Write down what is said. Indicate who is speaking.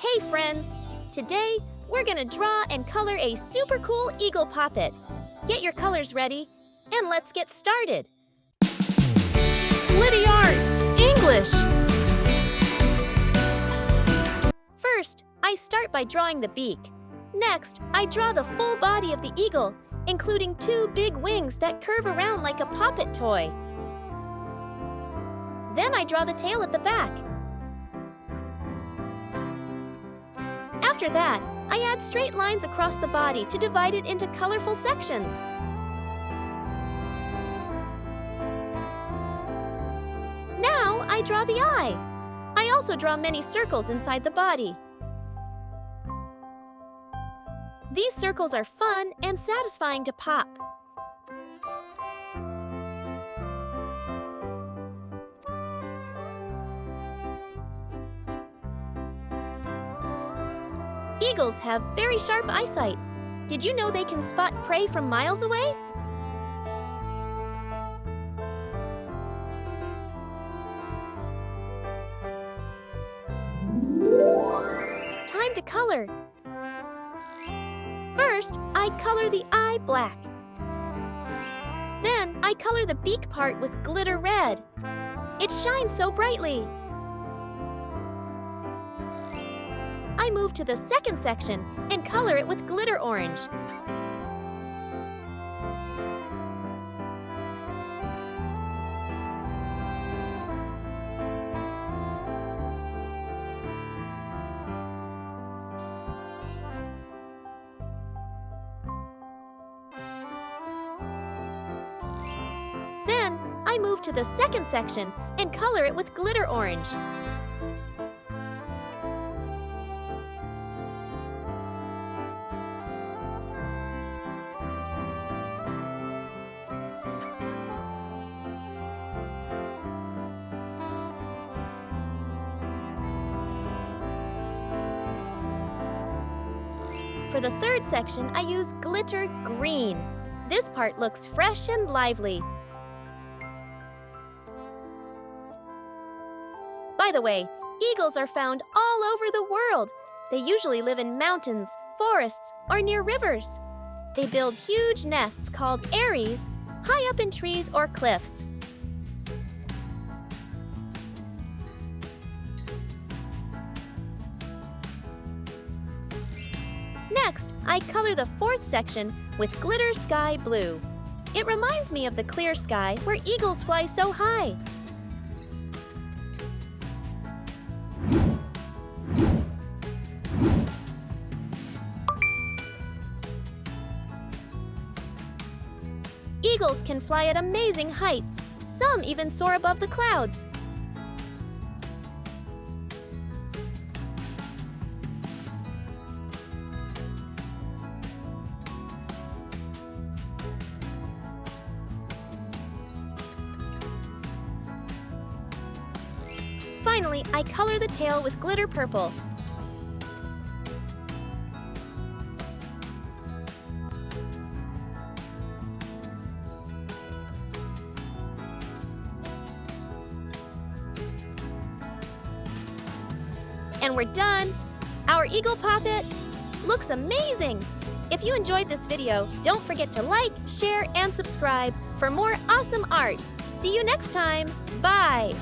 Speaker 1: Hey friends! Today, we're gonna draw and color a super cool eagle poppet. Get your colors ready, and let's get started. Glitty Art English! First, I start by drawing the beak. Next, I draw the full body of the eagle, including two big wings that curve around like a poppet toy. Then I draw the tail at the back. After that, I add straight lines across the body to divide it into colorful sections. Now I draw the eye. I also draw many circles inside the body. These circles are fun and satisfying to pop. Eagles have very sharp eyesight. Did you know they can spot prey from miles away? Time to color. First, I color the eye black. Then, I color the beak part with glitter red. It shines so brightly. I move to the second section and color it with glitter orange. Then, I move to the second section and color it with glitter orange. For the third section, I use glitter green. This part looks fresh and lively. By the way, eagles are found all over the world. They usually live in mountains, forests, or near rivers. They build huge nests called eyries, high up in trees or cliffs. Next, I color the fourth section with glitter sky blue. It reminds me of the clear sky where eagles fly so high. Eagles can fly at amazing heights. Some even soar above the clouds. Finally, I color the tail with glitter purple. And we're done! Our eagle poppet looks amazing! If you enjoyed this video, don't forget to like, share, and subscribe for more awesome art. See you next time! Bye!